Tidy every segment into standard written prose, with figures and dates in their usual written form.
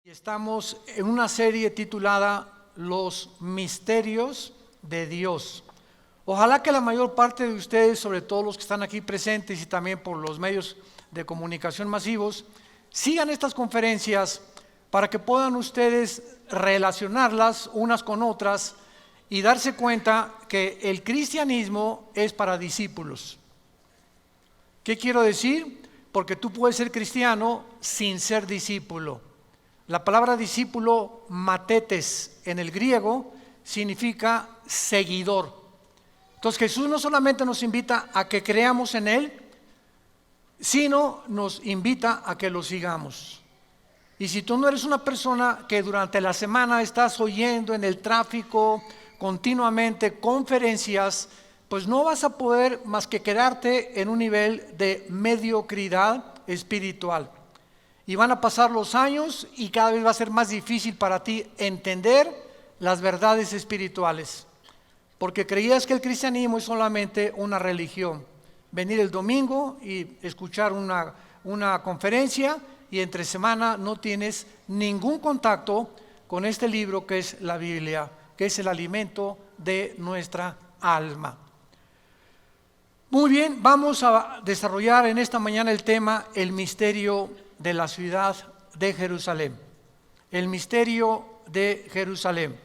Estamos en una serie titulada Los Misterios de Dios. Ojalá que la mayor parte de ustedes, sobre todo los que están aquí presentes y también por los medios de comunicación masivos, sigan estas conferencias para que puedan ustedes relacionarlas unas con otras y darse cuenta que el cristianismo es para discípulos. ¿Qué quiero decir? Porque tú puedes ser cristiano sin ser discípulo. La palabra discípulo, matetes, en el griego, significa seguidor. Entonces Jesús no solamente nos invita a que creamos en Él, sino nos invita a que lo sigamos. Y si tú no eres una persona que durante la semana estás oyendo en el tráfico continuamente conferencias, pues no vas a poder más que quedarte en un nivel de mediocridad espiritual. Y van a pasar los años y cada vez va a ser más difícil para ti entender las verdades espirituales. Porque creías que el cristianismo es solamente una religión. Venir el domingo y escuchar una conferencia y entre semana no tienes ningún contacto con este libro que es la Biblia, que es el alimento de nuestra alma. Muy bien, vamos a desarrollar en esta mañana el tema el misterio de la ciudad de Jerusalén. El misterio de Jerusalén.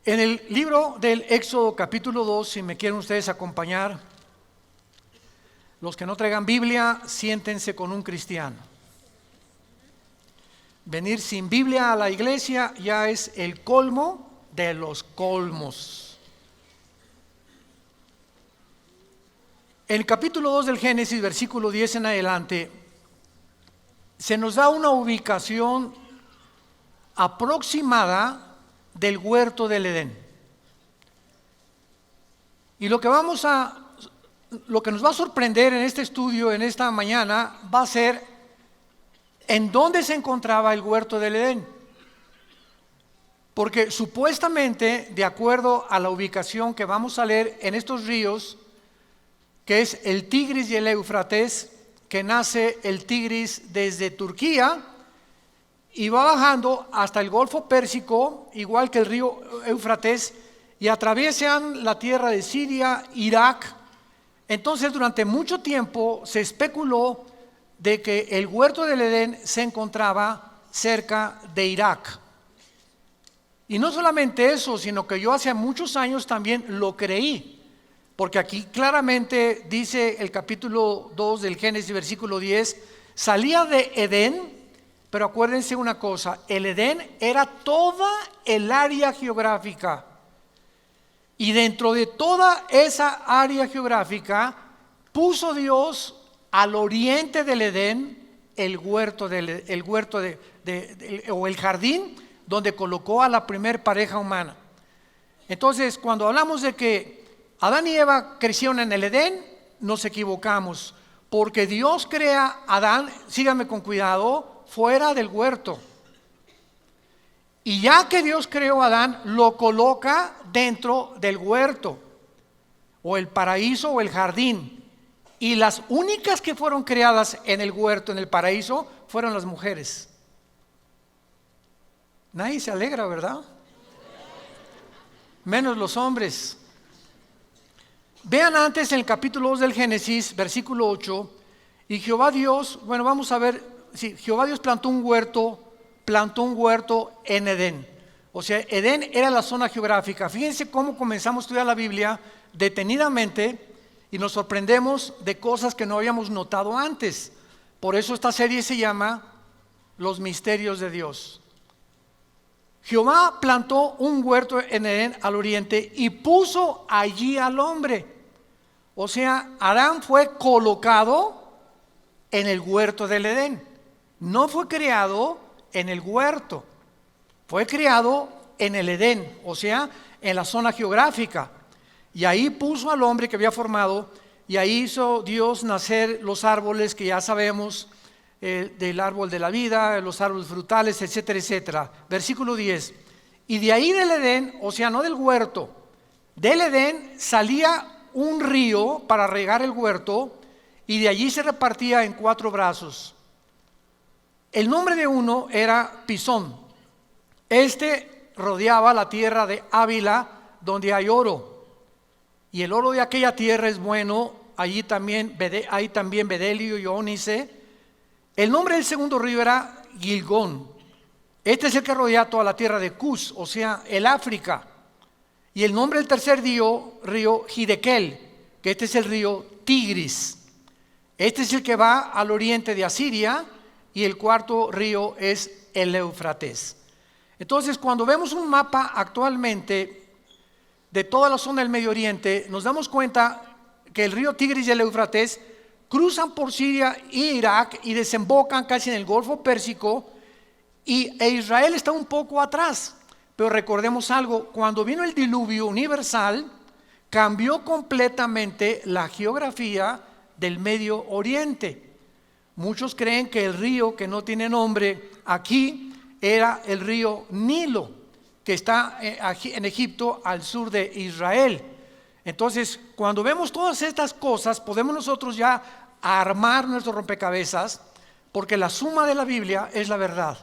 En el libro del Éxodo capítulo 2, si me quieren ustedes acompañar, los que no traigan Biblia, siéntense con un cristiano. Venir sin Biblia a la iglesia ya es el colmo de los colmos. En el capítulo 2 del Génesis, versículo 10 en adelante, se nos da una ubicación aproximada del huerto del Edén. Y lo que nos va a sorprender en este estudio, en esta mañana, va a ser en dónde se encontraba el huerto del Edén. Porque supuestamente, de acuerdo a la ubicación que vamos a leer en estos ríos, que es el Tigris y el Éufrates, que nace el Tigris desde Turquía y va bajando hasta el Golfo Pérsico, igual que el río Éufrates, y atraviesan la tierra de Siria, Irak. Entonces, durante mucho tiempo se especuló de que el huerto del Edén se encontraba cerca de Irak. Y no solamente eso, sino que yo hace muchos años también lo creí. Porque aquí claramente dice el capítulo 2 del Génesis, versículo 10, salía de Edén, pero acuérdense una cosa, el Edén era toda el área geográfica. Y dentro de toda esa área geográfica, puso Dios al oriente del Edén el huerto o el jardín donde colocó a la primer pareja humana. Entonces, cuando hablamos de que Adán y Eva crecieron en el Edén, nos equivocamos, porque Dios crea a Adán, síganme con cuidado, fuera del huerto. Y ya que Dios creó a Adán, lo coloca dentro del huerto, o el paraíso o el jardín. Y las únicas que fueron creadas en el huerto, en el paraíso, fueron las mujeres. Nadie se alegra, ¿verdad? Menos los hombres. Vean antes en el capítulo 2 del Génesis, versículo 8, y Jehová Dios, vamos a ver, Jehová Dios plantó un huerto en Edén. O sea, Edén era la zona geográfica. Fíjense cómo comenzamos a estudiar la Biblia detenidamente y nos sorprendemos de cosas que no habíamos notado antes. Por eso esta serie se llama Los Misterios de Dios. Jehová plantó un huerto en Edén al oriente y puso allí al hombre. O sea, Adán fue colocado en el huerto del Edén. No fue creado en el huerto, fue creado en el Edén, o sea, en la zona geográfica. Y ahí puso al hombre que había formado, y ahí hizo Dios nacer los árboles que ya sabemos, del árbol de la vida, los árboles frutales, etcétera, etcétera. Versículo 10. Y de ahí del Edén, o sea, no del huerto, del Edén salía un río para regar el huerto y de allí se repartía en 4 brazos. El nombre de uno era Pisón. Este rodeaba la tierra de Ávila, donde hay oro. Y el oro de aquella tierra es bueno. Allí también hay también bedelio y ónice. El nombre del segundo río era Gilgón. Este es el que rodea toda la tierra de Cus, o sea, el África. Y el nombre del tercer río Hidekel, que este es el río Tigris. Este es el que va al oriente de Asiria, y el cuarto río es el Éufrates. Entonces, cuando vemos un mapa actualmente de toda la zona del Medio Oriente, nos damos cuenta que el río Tigris y el Éufrates cruzan por Siria e Irak y desembocan casi en el Golfo Pérsico, e Israel está un poco atrás. Pero recordemos algo, cuando vino el diluvio universal, cambió completamente la geografía del Medio Oriente. Muchos creen que el río que no tiene nombre aquí era el río Nilo, que está en Egipto al sur de Israel. Entonces, cuando vemos todas estas cosas, podemos nosotros ya armar nuestro rompecabezas, porque la suma de la Biblia es la verdad.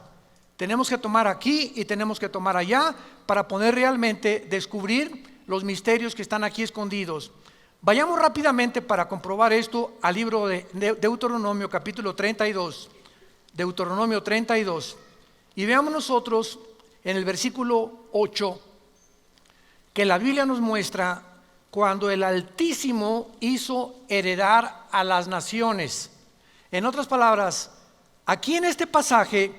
Tenemos que tomar aquí y tenemos que tomar allá para poder realmente descubrir los misterios que están aquí escondidos. Vayamos rápidamente para comprobar esto al libro de Deuteronomio capítulo 32. Deuteronomio 32. Y veamos nosotros en el versículo 8 que la Biblia nos muestra cuando el Altísimo hizo heredar a las naciones. En otras palabras, aquí en este pasaje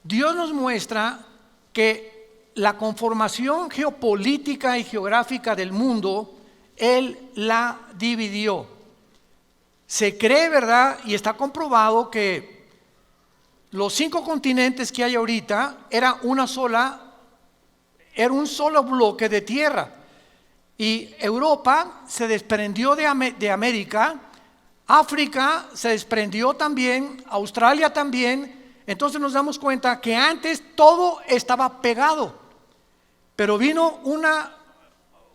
Dios nos muestra que la conformación geopolítica y geográfica del mundo, Él la dividió. Se cree, ¿verdad? Y está comprobado que los 5 continentes que hay ahorita era un solo bloque de tierra. Y Europa se desprendió de América, África se desprendió también, Australia también. Entonces nos damos cuenta que antes todo estaba pegado, pero vino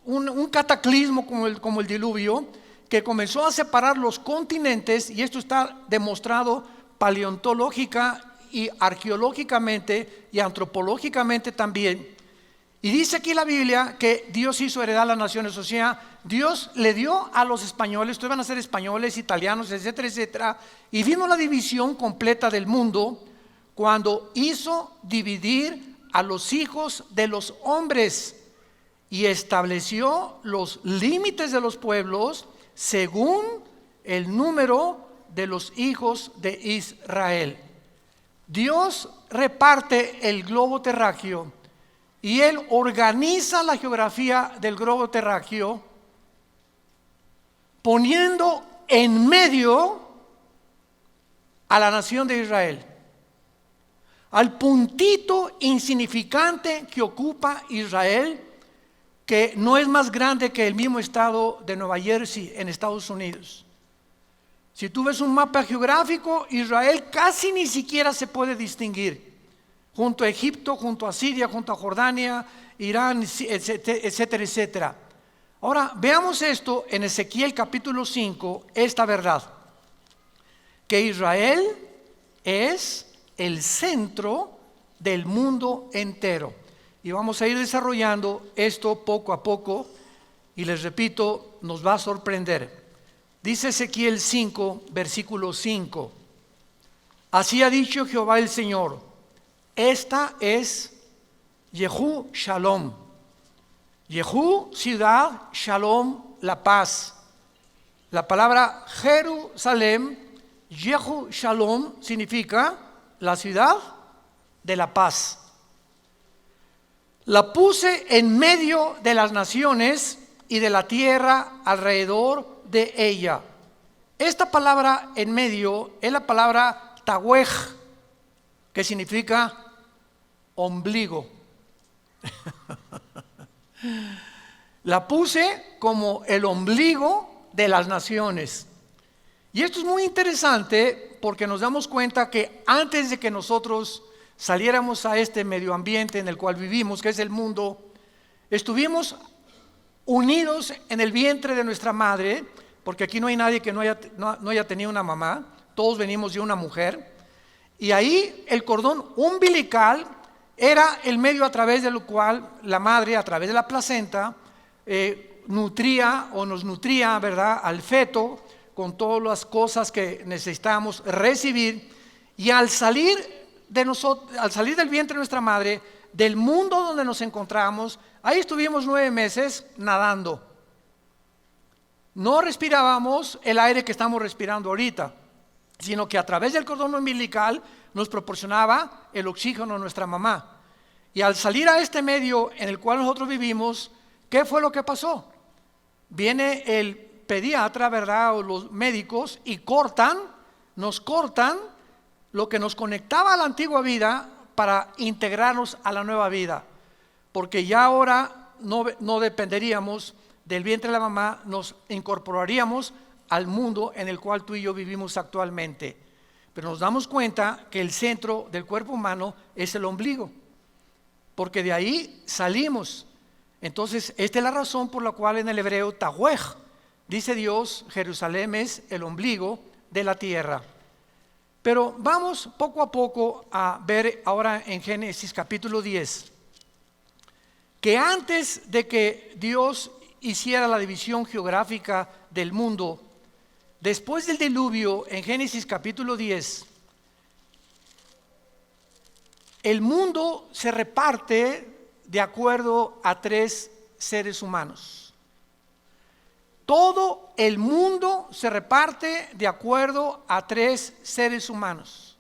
un cataclismo como el diluvio, que comenzó a separar los continentes, y esto está demostrado paleontológica y arqueológicamente y antropológicamente también. Y dice aquí la Biblia que Dios hizo heredar las naciones, o sea, Dios le dio a los españoles, ustedes van a ser españoles, italianos, etcétera, etcétera, y vino la división completa del mundo cuando hizo dividir a los hijos de los hombres y estableció los límites de los pueblos según el número de los hijos de Israel. Dios reparte el globo terráqueo y Él organiza la geografía del globo terráqueo poniendo en medio a la nación de Israel, al puntito insignificante que ocupa Israel, que no es más grande que el mismo estado de Nueva Jersey en Estados Unidos. Si tú ves un mapa geográfico, Israel casi ni siquiera se puede distinguir, junto a Egipto, junto a Siria, junto a Jordania, Irán, etcétera, etcétera. Ahora, veamos esto en Ezequiel capítulo 5, esta verdad, que Israel es el centro del mundo entero. Y vamos a ir desarrollando esto poco a poco, y les repito, nos va a sorprender. Dice Ezequiel 5, versículo 5. Así ha dicho Jehová el Señor, esta es Yehú Shalom. Yehú, ciudad, Shalom, la paz. La palabra Jerusalén, Yehú Shalom, significa la ciudad de la paz. La puse en medio de las naciones y de la tierra alrededor de ella. Esta palabra en medio es la palabra Tawej, que significa ombligo. La puse como el ombligo de las naciones. Y esto es muy interesante porque nos damos cuenta que antes de que nosotros saliéramos a este medio ambiente en el cual vivimos, que es el mundo, estuvimos unidos en el vientre de nuestra madre, porque aquí no hay nadie que no haya tenido una mamá, todos venimos de una mujer, Y ahí el cordón umbilical era el medio a través del cual la madre, a través de la placenta, nutría o nos nutría, ¿verdad?, al feto con todas las cosas que necesitamos recibir. Y al salir de nosotros, al salir del vientre de nuestra madre, del mundo donde nos encontramos, ahí estuvimos 9 meses nadando. No respirábamos el aire que estamos respirando ahorita, sino que a través del cordón umbilical nos proporcionaba el oxígeno a nuestra mamá. Y al salir a este medio en el cual nosotros vivimos, ¿qué fue lo que pasó? Viene el pediatra, ¿verdad?, o los médicos, y nos cortan lo que nos conectaba a la antigua vida para integrarnos a la nueva vida. Porque ya ahora no dependeríamos del vientre de la mamá, nos incorporaríamos al mundo en el cual tú y yo vivimos actualmente. Pero nos damos cuenta que el centro del cuerpo humano es el ombligo, porque de ahí salimos. Entonces, esta es la razón por la cual en el hebreo Tahuej, dice Dios, Jerusalén es el ombligo de la tierra. Pero vamos poco a poco a ver ahora en Génesis capítulo 10, que antes de que Dios hiciera la división geográfica del mundo, después del diluvio, en Génesis capítulo 10, el mundo se reparte de acuerdo a 3 seres humanos. Todo el mundo se reparte de acuerdo a 3 seres humanos.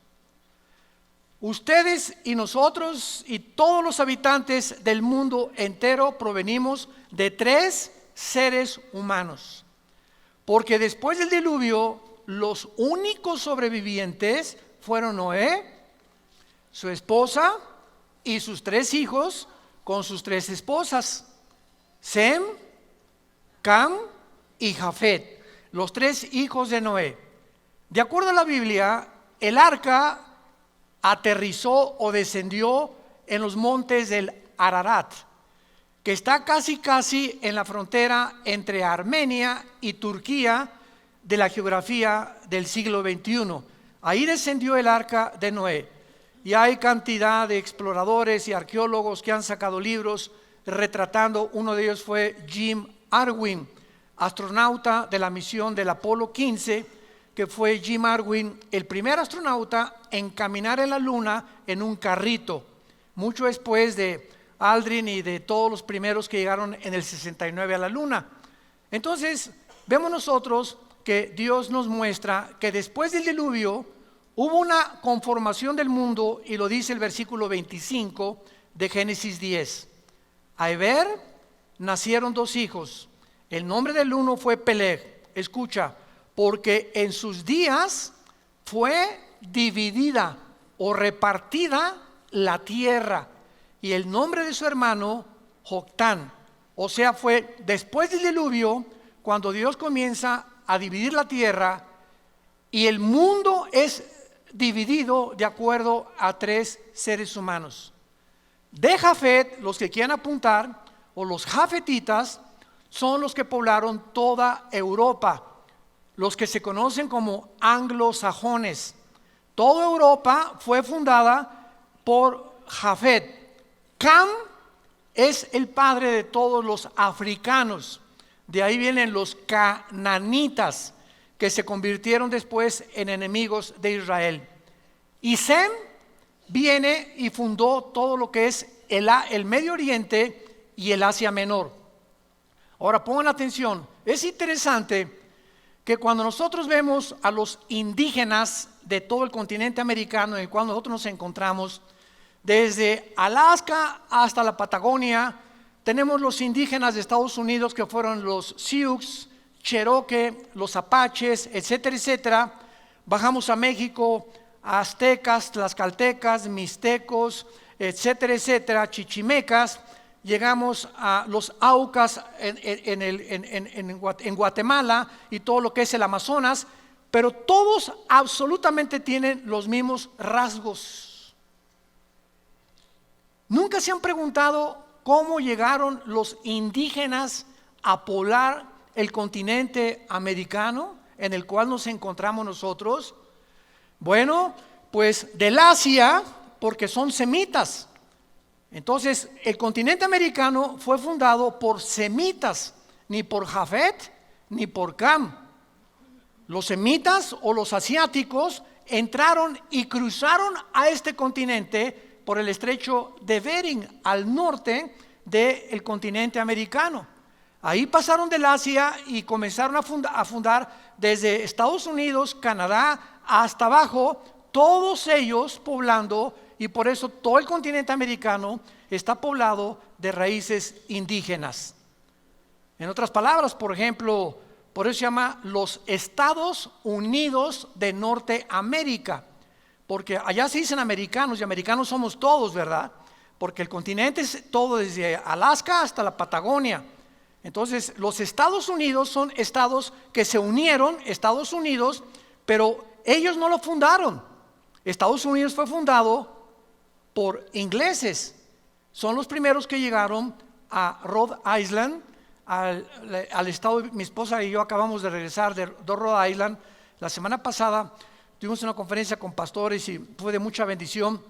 Ustedes y nosotros y todos los habitantes del mundo entero provenimos de 3 seres humanos. Porque después del diluvio, los únicos sobrevivientes fueron Noé, su esposa y sus 3 hijos con sus 3 esposas, Sem, Cam y Jafet, los 3 hijos de Noé. De acuerdo a la Biblia, el arca aterrizó o descendió en los montes del Ararat, que está casi en la frontera entre Armenia y Turquía de la geografía del siglo XXI. Ahí descendió el arca de Noé. Y hay cantidad de exploradores y arqueólogos que han sacado libros retratando. Uno de ellos fue Jim Irwin, astronauta de la misión del Apolo 15, que fue Jim Irwin el primer astronauta en caminar en la luna en un carrito, mucho después de Aldrin y de todos los primeros que llegaron en el 69 a la luna. Entonces vemos nosotros que Dios nos muestra que después del diluvio hubo una conformación del mundo, y lo dice el versículo 25 de Génesis 10. A Eber nacieron 2 hijos. El nombre del uno fue Peleg. Escucha, porque en sus días fue dividida o repartida la tierra. Y el nombre de su hermano, Joctán. O sea, fue después del diluvio cuando Dios comienza a dividir la tierra, y el mundo es dividido de acuerdo a 3 seres humanos. De Jafet, los que quieran apuntar, o los jafetitas, son los que poblaron toda Europa, los que se conocen como anglosajones. Toda Europa fue fundada por Jafet. Cam es el padre de todos los africanos. De ahí vienen los cananitas, que se convirtieron después en enemigos de Israel. Y Sem viene y fundó todo lo que es el Medio Oriente y el Asia Menor. Ahora pongan atención, es interesante que cuando nosotros vemos a los indígenas de todo el continente americano en el cual nosotros nos encontramos, desde Alaska hasta la Patagonia, tenemos los indígenas de Estados Unidos que fueron los Sioux, Cherokee, los Apaches, etcétera, etcétera. Bajamos a México, aztecas, tlaxcaltecas, mixtecos, etcétera, etcétera, chichimecas. Llegamos a los Aucas en Guatemala y todo lo que es el Amazonas, pero todos absolutamente tienen los mismos rasgos. ¿Nunca se han preguntado cómo llegaron los indígenas a poblar el continente americano en el cual nos encontramos nosotros? Bueno, Pues del Asia, porque son semitas. Entonces, el continente americano fue fundado por semitas, ni por Jafet ni por Cam. Los semitas o los asiáticos entraron y cruzaron a este continente por el estrecho de Bering, al norte del continente americano. Ahí pasaron del Asia y comenzaron a fundar desde Estados Unidos, Canadá, hasta abajo, todos ellos poblando, y por eso todo el continente americano está poblado de raíces indígenas. En otras palabras, por ejemplo, por eso se llama los Estados Unidos de Norteamérica, porque allá se dicen americanos, y americanos somos todos, ¿verdad? Porque el continente es todo desde Alaska hasta la Patagonia. Entonces, los Estados Unidos son estados que se unieron, Estados Unidos, pero ellos no lo fundaron. Estados Unidos fue fundado por ingleses. Son los primeros que llegaron a Rhode Island, al estado. Mi esposa y yo acabamos de regresar de Rhode Island. La semana pasada tuvimos una conferencia con pastores y fue de mucha bendición.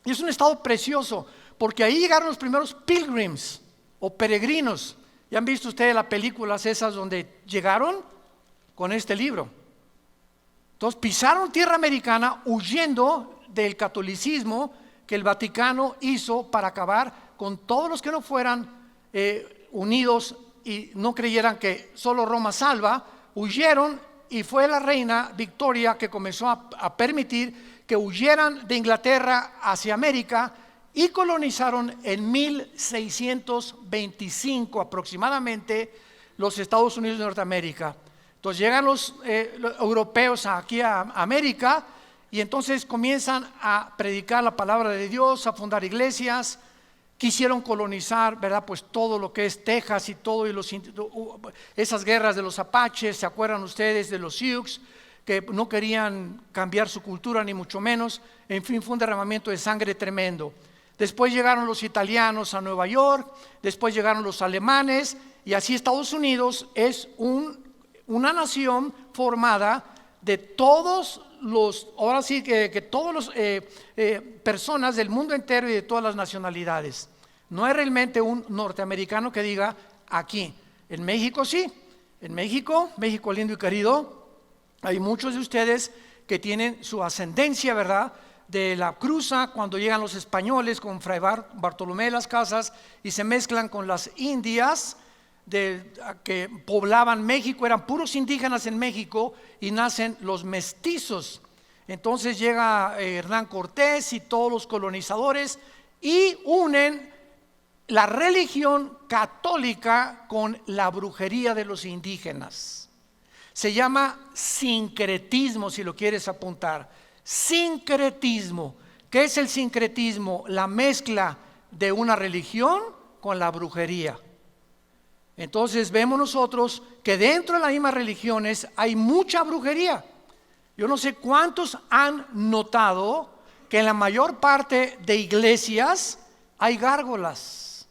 Y es un estado precioso, porque ahí llegaron los primeros pilgrims o peregrinos. ¿Ya han visto ustedes las películas esas donde llegaron con este libro? Entonces pisaron tierra americana huyendo del catolicismo que el Vaticano hizo para acabar con todos los que no fueran unidos y no creyeran que solo Roma salva. Huyeron, y fue la reina Victoria que comenzó a permitir que huyeran de Inglaterra hacia América, y colonizaron en 1625 aproximadamente los Estados Unidos de Norteamérica. Entonces llegan los europeos aquí a América, y entonces comienzan a predicar la palabra de Dios, a fundar iglesias. Quisieron colonizar, ¿verdad? Pues todo lo que es Texas y todo, y esas guerras de los apaches. ¿Se acuerdan ustedes de los Sioux? Que no querían cambiar su cultura, ni mucho menos. En fin, fue un derramamiento de sangre tremendo. Después llegaron los italianos a Nueva York, después llegaron los alemanes, y así Estados Unidos es una nación formada de todos los, ahora sí que todos los personas del mundo entero y de todas las nacionalidades. No hay realmente un norteamericano que diga aquí. En México sí, en México lindo y querido, hay muchos de ustedes que tienen su ascendencia, ¿verdad?, de la cruza, cuando llegan los españoles con Fray Bartolomé de las Casas y se mezclan con las indias que poblaban México. Eran puros indígenas en México, y nacen los mestizos. Entonces llega Hernán Cortés y todos los colonizadores y unen la religión católica con la brujería de los indígenas. Se llama sincretismo, si lo quieres apuntar. Sincretismo. ¿Qué es el sincretismo? La mezcla de una religión con la brujería. Entonces vemos nosotros que dentro de las mismas religiones hay mucha brujería. Yo no sé cuántos han notado que en la mayor parte de iglesias hay gárgolas.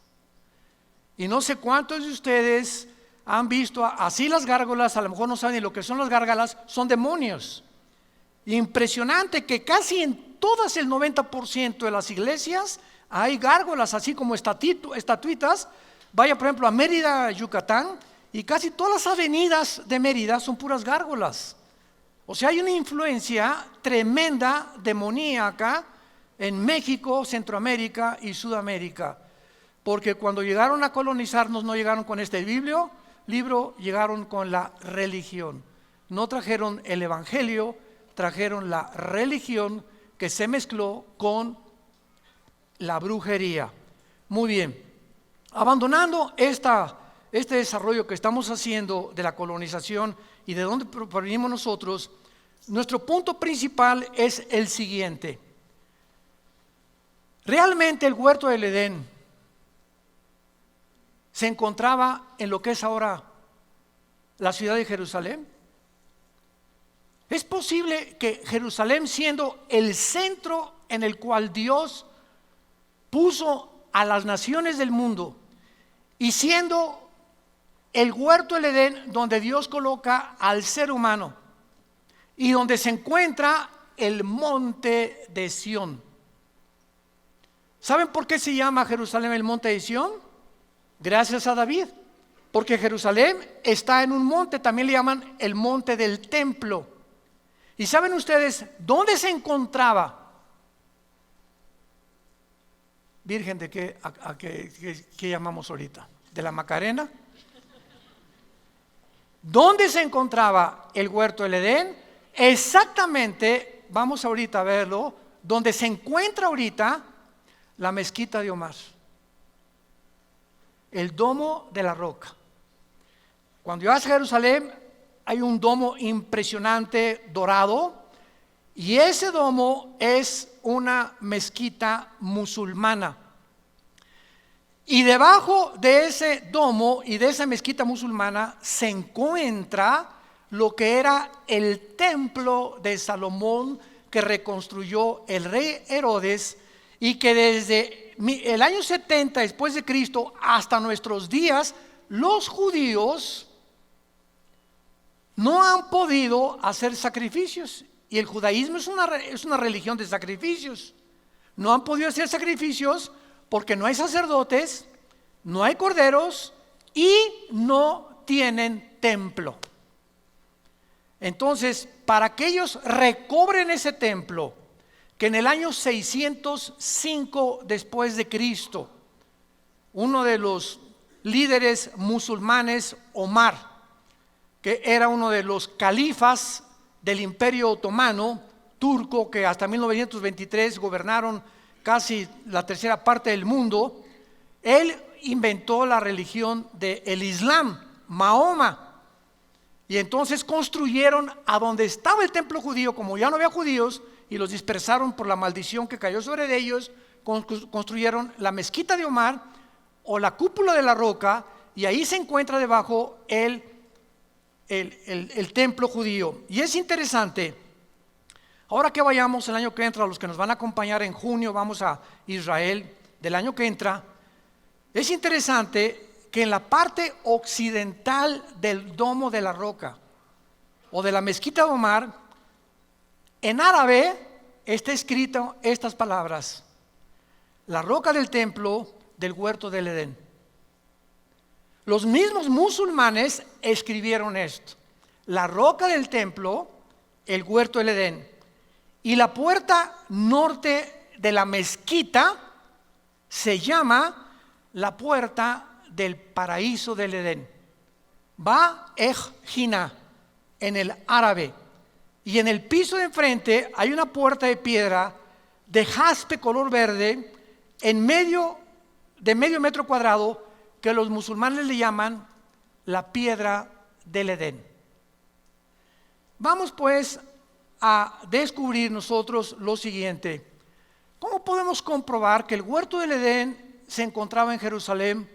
Y no sé cuántos de ustedes han visto así las gárgolas. A lo mejor no saben ni lo que son las gárgolas. Son demonios. Impresionante que casi en todas, el 90% de las iglesias hay gárgolas, así como estatuitas. Vaya por ejemplo a Mérida, Yucatán, y casi todas las avenidas de Mérida son puras gárgolas. O sea, hay una influencia tremenda demoníaca en México, Centroamérica y Sudamérica, porque cuando llegaron a colonizarnos no llegaron con este libro, llegaron con la religión. No trajeron el evangelio, trajeron la religión que se mezcló con la brujería. Muy bien, abandonando este desarrollo que estamos haciendo de la colonización y de dónde provenimos nosotros, nuestro punto principal es el siguiente. Realmente el huerto del Edén se encontraba en lo que es ahora la ciudad de Jerusalén. ¿Es posible que Jerusalén, siendo el centro en el cual Dios puso a las naciones del mundo, y siendo el huerto del Edén donde Dios coloca al ser humano y donde se encuentra el monte de Sión. ¿Saben por qué se llama Jerusalén el monte de Sión? Gracias a David. Porque Jerusalén está en un monte, también le llaman el monte del templo. ¿Y saben ustedes dónde se encontraba? Virgen de qué, ¿qué llamamos ahorita? ¿De la Macarena? ¿Dónde se encontraba el huerto del Edén? Exactamente, vamos ahorita a verlo, donde se encuentra ahorita la mezquita de Omar, el domo de la roca. Cuando vas a Jerusalén hay un domo impresionante dorado, y ese domo es una mezquita musulmana. Y debajo de ese domo y de esa mezquita musulmana se encuentra lo que era el templo de Salomón, que reconstruyó el rey Herodes, y que desde el año 70 después de Cristo hasta nuestros días, los judíos no han podido hacer sacrificios. Y el judaísmo es una religión de sacrificios. No han podido hacer sacrificios porque no hay sacerdotes, no hay corderos y no tienen templo. Entonces, para que ellos recobren ese templo, que en el año 605 después de Cristo, uno de los líderes musulmanes, Omar, que era uno de los califas del Imperio Otomano turco, que hasta 1923 gobernaron casi la tercera parte del mundo, él inventó la religión del Islam, Mahoma. Y entonces construyeron a donde estaba el templo judío, como ya no había judíos, y los dispersaron por la maldición que cayó sobre ellos, construyeron la mezquita de Omar o la cúpula de la roca, y ahí se encuentra debajo el templo judío. Y es interesante, ahora que vayamos el año que entra, los que nos van a acompañar en junio, vamos a Israel del año que entra, es interesante que en la parte occidental del domo de la roca o de la mezquita de Omar, en árabe está escrito estas palabras: la roca del templo del huerto del Edén. Los mismos musulmanes escribieron esto: la roca del templo, el huerto del Edén. Y la puerta norte de la mezquita se llama la puerta del paraíso del Edén, Ba-ej-Jina en el árabe. Y en el piso de enfrente hay una puerta de piedra de jaspe color verde de medio metro cuadrado, que los musulmanes le llaman la piedra del Edén. Vamos pues a descubrir nosotros lo siguiente: ¿cómo podemos comprobar que el huerto del Edén se encontraba en Jerusalén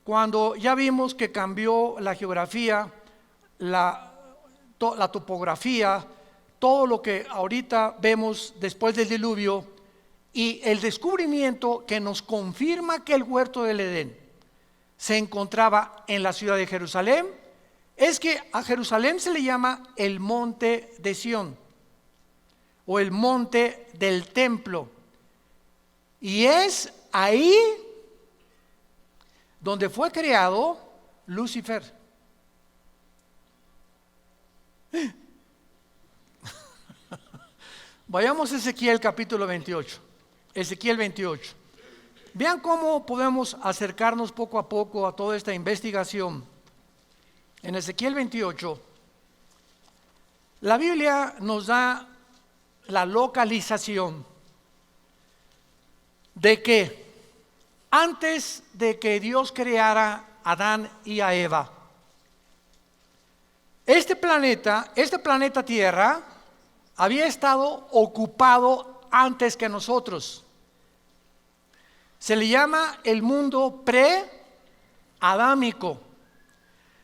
cuando ya vimos que cambió la geografía, la topografía, todo lo que ahorita vemos después del diluvio, y el descubrimiento que nos confirma que el huerto del Edén se enconraba en la ciudad de Jerusalén? Es que a Jerusalén se le llama el monte de Sión o el monte del templo, y es ahí donde fue creado Lucifer. Vayamos a Ezequiel capítulo 28. Ezequiel 28. Vean cómo podemos acercarnos poco a poco a toda esta investigación. En Ezequiel 28, la Biblia nos da la localización de que antes de que Dios creara a Adán y a Eva, este planeta Tierra, había estado ocupado antes que nosotros. Se le llama el mundo pre-adámico,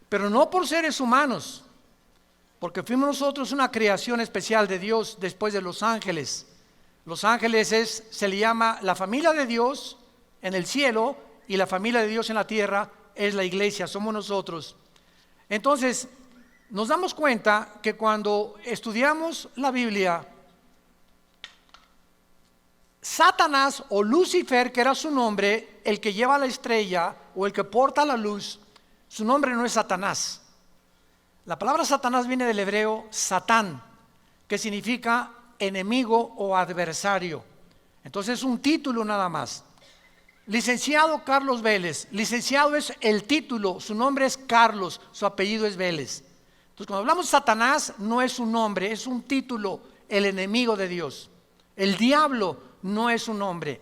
pero no por seres humanos, porque fuimos nosotros una creación especial de Dios después de los ángeles. Los ángeles se le llama la familia de Dios en el cielo, y la familia de Dios en la tierra es la iglesia, somos nosotros. Entonces, nos damos cuenta que cuando estudiamos la Biblia Satanás o Lucifer, que era su nombre, el que lleva la estrella o el que porta la luz, su nombre no es Satanás. La palabra Satanás viene del hebreo Satán, que significa enemigo o adversario. Entonces es un título nada más. Licenciado Carlos Vélez. Licenciado es el título, su nombre es Carlos, su apellido es Vélez. Entonces cuando hablamos de Satanás no es un nombre, es un título, el enemigo de Dios. El diablo no es un nombre.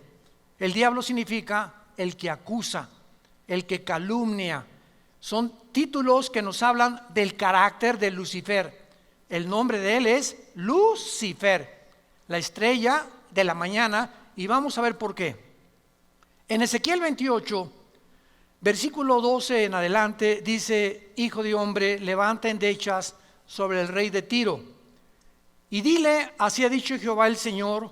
El diablo significa el que acusa, el que calumnia. Son títulos que nos hablan del carácter de Lucifer. El nombre de él es Lucifer, la estrella de la mañana, y vamos a ver por qué. En Ezequiel 28, versículo 12 en adelante, dice: Hijo de hombre, levanta endechas sobre el rey de Tiro, y dile, así ha dicho Jehová el Señor,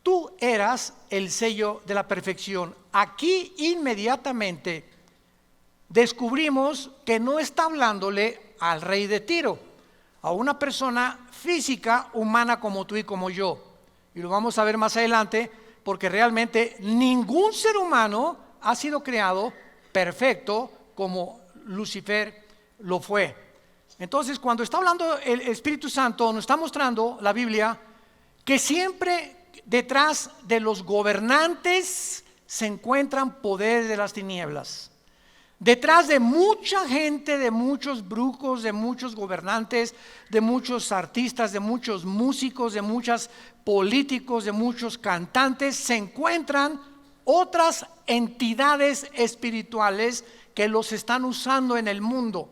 tú eras el sello de la perfección. Aquí inmediatamente descubrimos que no está hablándole al rey de Tiro, a una persona física, humana como tú y como yo. Y lo vamos a ver más adelante, porque realmente ningún ser humano ha sido creado perfecto como Lucifer lo fue. Entonces, cuando está hablando el Espíritu Santo, nos está mostrando la Biblia que siempre detrás de los gobernantes se encuentran poderes de las tinieblas. Detrás de mucha gente, de muchos brujos, de muchos gobernantes, de muchos artistas, de muchos músicos, de muchos políticos, de muchos cantantes, se encuentran otras entidades espirituales que los están usando en el mundo.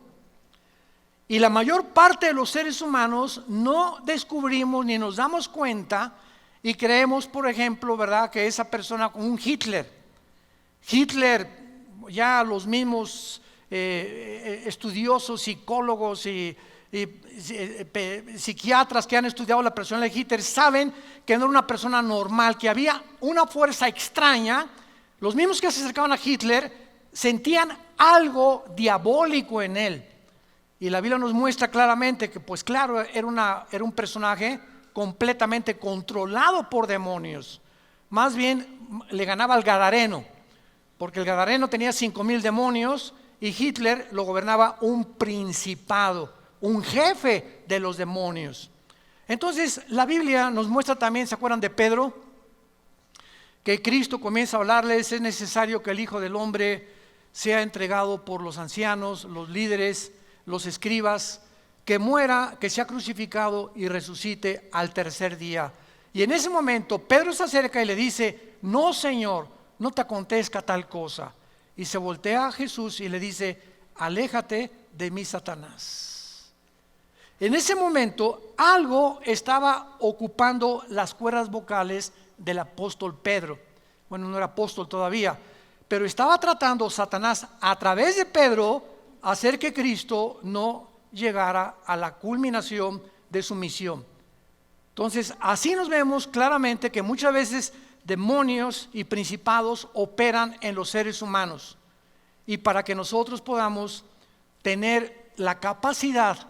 Y la mayor parte de los seres humanos no descubrimos ni nos damos cuenta y creemos, por ejemplo, ¿verdad?, que esa persona como un Hitler, ya los mismos estudiosos, psicólogos y psiquiatras que han estudiado la personalidad de Hitler saben que no era una persona normal, que había una fuerza extraña. Los mismos que se acercaban a Hitler sentían algo diabólico en él, y la Biblia nos muestra claramente que, pues claro, era un personaje completamente controlado por demonios. Más bien le ganaba al Gadareno, porque el Gadareno tenía 5,000 demonios y Hitler lo gobernaba un principado, un jefe de los demonios. Entonces la Biblia nos muestra también, ¿se acuerdan de Pedro? Que Cristo comienza a hablarles: es necesario que el Hijo del Hombre sea entregado por los ancianos, los líderes, los escribas, que muera, que sea crucificado y resucite al tercer día. Y en ese momento Pedro se acerca y le dice: no, Señor, no te acontezca tal cosa. Y se voltea a Jesús y le dice: aléjate de mí, Satanás. En ese momento algo estaba ocupando las cuerdas vocales del apóstol Pedro. Bueno, no era apóstol todavía, pero estaba tratando Satanás a través de Pedro hacer que Cristo no llegara a la culminación de su misión. Entonces, así nos vemos claramente que muchas veces demonios y principados operan en los seres humanos, y para que nosotros podamos tener la capacidad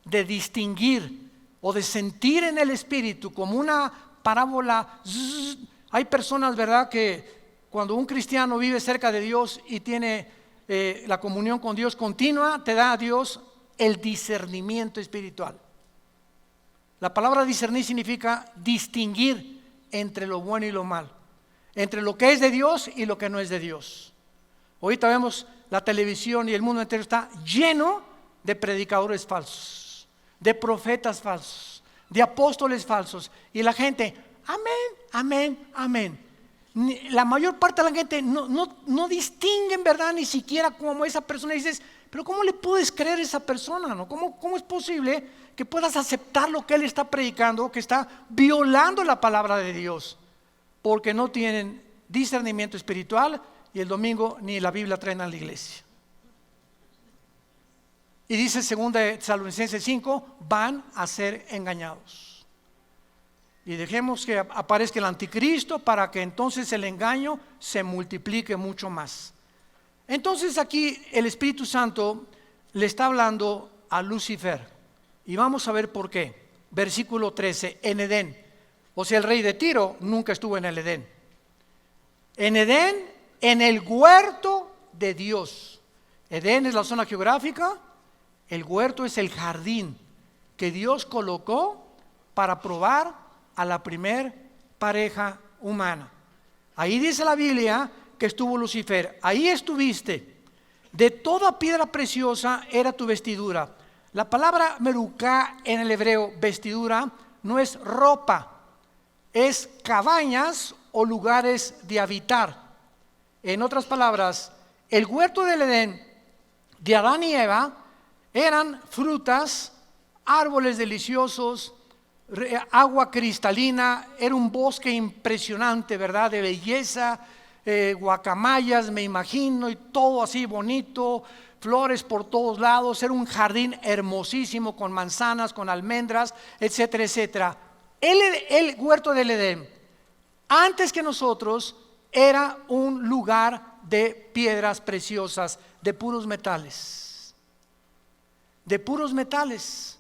de distinguir o de sentir en el espíritu como una parábola. Hay personas, ¿verdad?, que cuando un cristiano vive cerca de Dios y tiene la comunión con Dios continua, te da a Dios el discernimiento espiritual. La palabra discernir significa distinguir entre lo bueno y lo malo, entre lo que es de Dios y lo que no es de Dios. Ahorita vemos la televisión y el mundo entero está lleno de predicadores falsos, de profetas falsos, de apóstoles falsos, y la gente, amén, amén, amén. La mayor parte de la gente no distingue en verdad ni siquiera como esa persona. Y dices: pero ¿cómo le puedes creer a esa persona, no? ¿Cómo es posible que puedas aceptar lo que él está predicando, que está violando la palabra de Dios? Porque no tienen discernimiento espiritual, y el domingo ni la Biblia traen a la iglesia. Y dice 2 Tesalonicenses 5, van a ser engañados. Y dejemos que aparezca el anticristo para que entonces el engaño se multiplique mucho más. Entonces aquí el Espíritu Santo le está hablando a Lucifer, y vamos a ver por qué. Versículo 13, en Edén. O sea, el rey de Tiro nunca estuvo en el Edén. En Edén, en el huerto de Dios. Edén es la zona geográfica, el huerto es el jardín que Dios colocó para probar a la primer pareja humana. Ahí dice la Biblia que estuvo Lucifer. Ahí estuviste. De toda piedra preciosa era tu vestidura. La palabra merucá en el hebreo, vestidura, no es ropa, es cabañas o lugares de habitar. En otras palabras, el huerto del Edén de Adán y Eva eran frutas, árboles deliciosos, agua cristalina, era un bosque impresionante, ¿verdad? De belleza, guacamayas, me imagino, y todo así bonito, flores por todos lados, era un jardín hermosísimo con manzanas, con almendras, etcétera, etcétera. El huerto del Edén, antes que nosotros, era un lugar de piedras preciosas, de puros metales. De puros metales.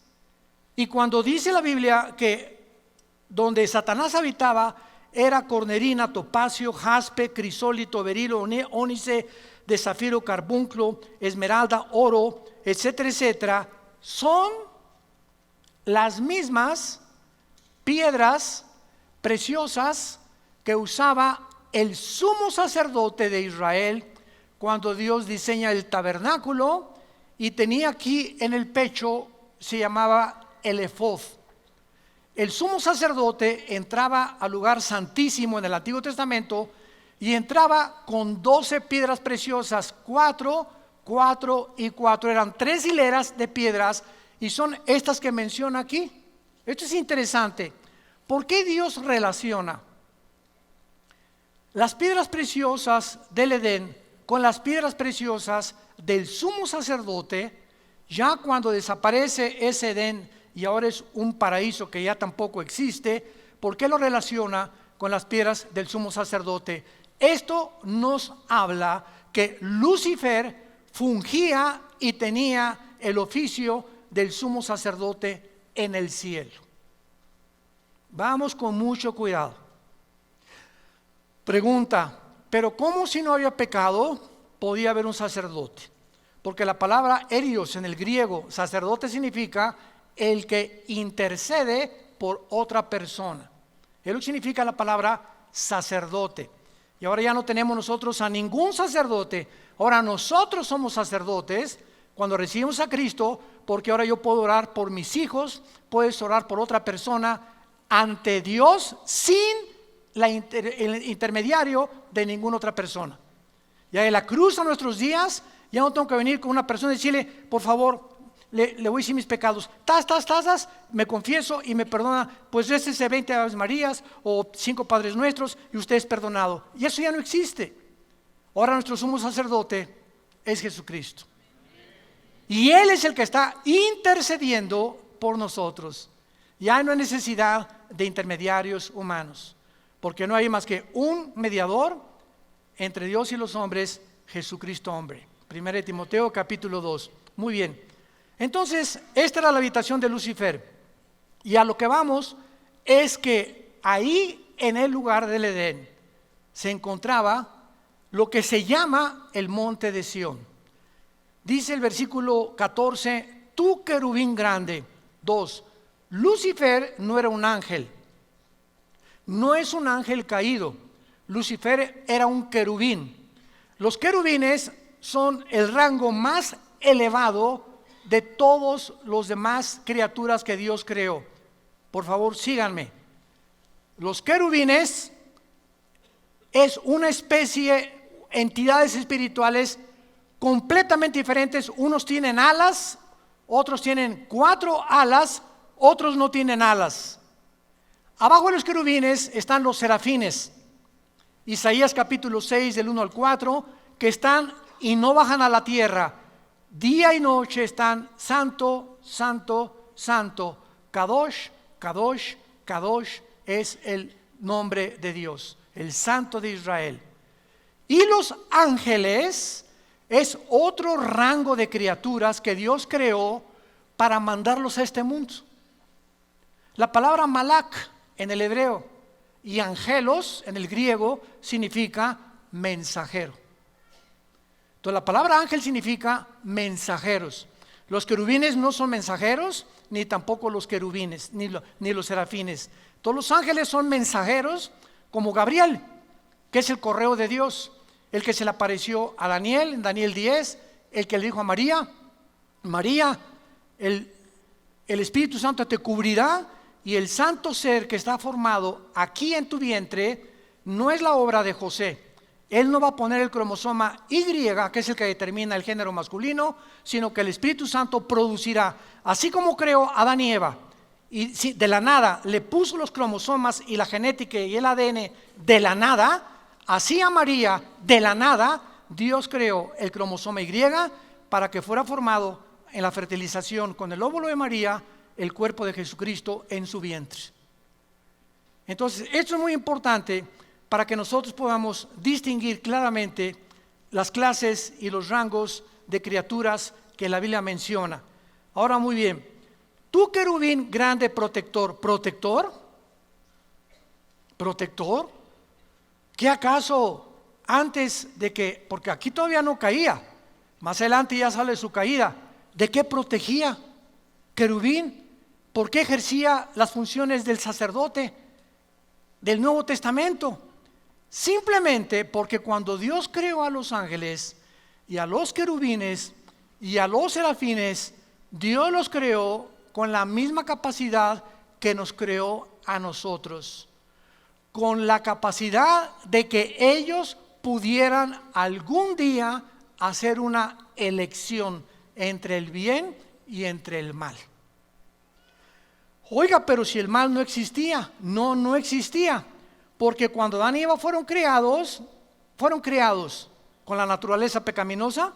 Y cuando dice la Biblia que donde Satanás habitaba era cornerina, topacio, jaspe, crisólito, berilo, ónice, de zafiro, carbunclo, esmeralda, oro, etcétera, etcétera, son las mismas piedras preciosas que usaba el sumo sacerdote de Israel cuando Dios diseña el tabernáculo, y tenía aquí en el pecho, se llamaba el efod. El sumo sacerdote entraba al lugar santísimo en el Antiguo Testamento y entraba con 12 piedras preciosas, 4, 4 y 4. Eran 3 hileras de piedras y son estas que menciona aquí. Esto es interesante. ¿Por qué Dios relaciona las piedras preciosas del Edén con las piedras preciosas del sumo sacerdote? Ya cuando desaparece ese Edén y ahora es un paraíso que ya tampoco existe, ¿por qué lo relaciona con las piedras del sumo sacerdote? Esto nos habla que Lucifer fungía y tenía el oficio del sumo sacerdote en el cielo. Vamos con mucho cuidado. Pregunta, ¿pero cómo si no había pecado podía haber un sacerdote? Porque la palabra erios en el griego, sacerdote, significa el que intercede por otra persona. Es lo que significa la palabra sacerdote. Y ahora ya no tenemos nosotros a ningún sacerdote. Ahora nosotros somos sacerdotes cuando recibimos a Cristo, porque ahora yo puedo orar por mis hijos, puedes orar por otra persona ante Dios sin el intermediario de ninguna otra persona. Ya en la cruz a nuestros días, ya no tengo que venir con una persona y decirle, por favor, le voy a decir mis pecados, me confieso y me perdona, pues ese 20 Aves Marías o 5 Padres Nuestros y usted es perdonado. Y eso ya no existe. Ahora nuestro sumo sacerdote es Jesucristo. Y Él es el que está intercediendo por nosotros. Ya no hay necesidad de intermediarios humanos, porque no hay más que un mediador entre Dios y los hombres, Jesucristo hombre. 1 Timoteo capítulo 2. Muy bien. Entonces, esta era la habitación de Lucifer. Y a lo que vamos es que ahí en el lugar del Edén se encontraba lo que se llama el monte de Sión. Dice el versículo 14, tú querubín grande. 2, Lucifer no era un ángel. No es un ángel caído. Lucifer era un querubín. Los querubines son el rango más elevado de todos los demás criaturas que Dios creó. Por favor, síganme. Los querubines es una especie, entidades espirituales completamente diferentes. Unos tienen alas, otros tienen 4 alas, otros no tienen alas. Abajo de los querubines están los serafines. Isaías capítulo 6 del 1 al 4, que están y no bajan a la tierra. Día y noche están santo, santo, santo. Kadosh, Kadosh, Kadosh es el nombre de Dios, el Santo de Israel. Y los ángeles es otro rango de criaturas que Dios creó para mandarlos a este mundo. La palabra malak en el hebreo, y angelos en el griego significa mensajero. Entonces la palabra ángel significa mensajeros. Los querubines no son mensajeros, ni tampoco los querubines, ni los serafines. Todos los ángeles son mensajeros, como Gabriel, que es el correo de Dios, el que se le apareció a Daniel en Daniel 10, el que le dijo a María, María, el Espíritu Santo te cubrirá, y el santo ser que está formado aquí en tu vientre no es la obra de José. Él no va a poner el cromosoma Y, que es el que determina el género masculino, sino que el Espíritu Santo producirá, así como creó a Adán y Eva, y de la nada le puso los cromosomas y la genética y el ADN de la nada, así a María de la nada Dios creó el cromosoma Y para que fuera formado en la fertilización con el óvulo de María el cuerpo de Jesucristo en su vientre. Entonces esto es muy importante para que nosotros podamos distinguir claramente las clases y los rangos de criaturas que la Biblia menciona. Ahora muy bien, tú querubín grande protector, ¿protector? ¿Qué acaso antes de que, porque aquí todavía no caía, más adelante ya sale su caída, ¿de qué protegía querubín? ¿Por qué ejercía las funciones del sacerdote del Nuevo Testamento? Simplemente porque cuando Dios creó a los ángeles y a los querubines y a los serafines, Dios los creó con la misma capacidad que nos creó a nosotros, con la capacidad de que ellos pudieran algún día hacer una elección entre el bien y entre el mal. Oiga, pero si el mal no existía, no existía, porque cuando Adán y Eva fueron creados con la naturaleza pecaminosa.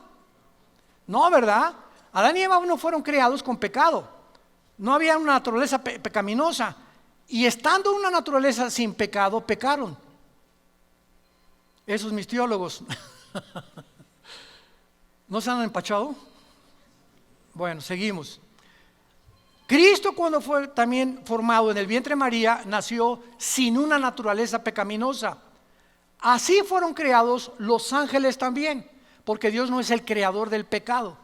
No, ¿verdad? Adán y Eva no fueron creados con pecado, no había una naturaleza pecaminosa, y estando una naturaleza sin pecado, pecaron. Esos mis teólogos ¿no se han empachado? Bueno, seguimos. Cristo, cuando fue también formado en el vientre de María, nació sin una naturaleza pecaminosa. Así fueron creados los ángeles también, porque Dios no es el creador del pecado.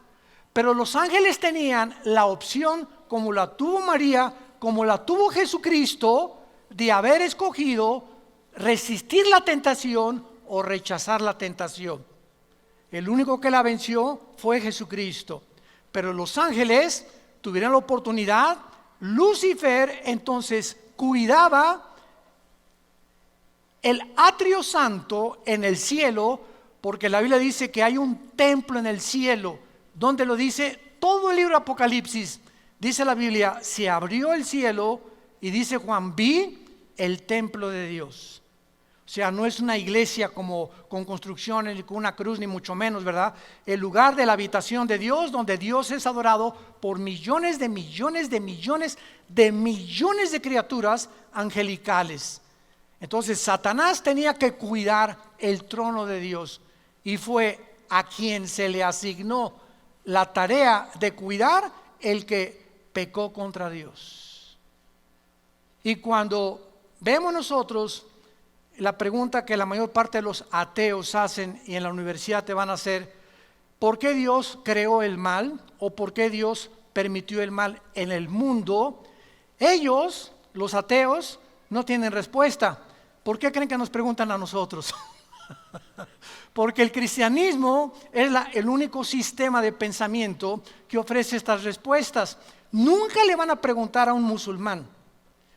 Pero los ángeles tenían la opción, como la tuvo María, como la tuvo Jesucristo, de haber escogido resistir la tentación o rechazar la tentación. El único que la venció fue Jesucristo. Pero los ángeles tuvieron la oportunidad. Lucifer entonces cuidaba el atrio santo en el cielo, porque la Biblia dice que hay un templo en el cielo. Donde lo dice todo el libro de Apocalipsis. Dice la Biblia, se abrió el cielo y dice Juan, vi el templo de Dios. O sea, no es una iglesia como con construcciones, ni con una cruz, ni mucho menos, ¿verdad? El lugar de la habitación de Dios, donde Dios es adorado por millones de millones de millones de millones de criaturas angelicales. Entonces Satanás tenía que cuidar el trono de Dios, y fue a quien se le asignó la tarea de cuidar el que pecó contra Dios. Y cuando vemos nosotros la pregunta que la mayor parte de los ateos hacen y en la universidad te van a hacer, ¿por qué Dios creó el mal? ¿O por qué Dios permitió el mal en el mundo? Ellos, los ateos, no tienen respuesta. ¿Por qué creen que nos preguntan a nosotros? Porque el cristianismo es el único sistema de pensamiento que ofrece estas respuestas. Nunca le van a preguntar a un musulmán,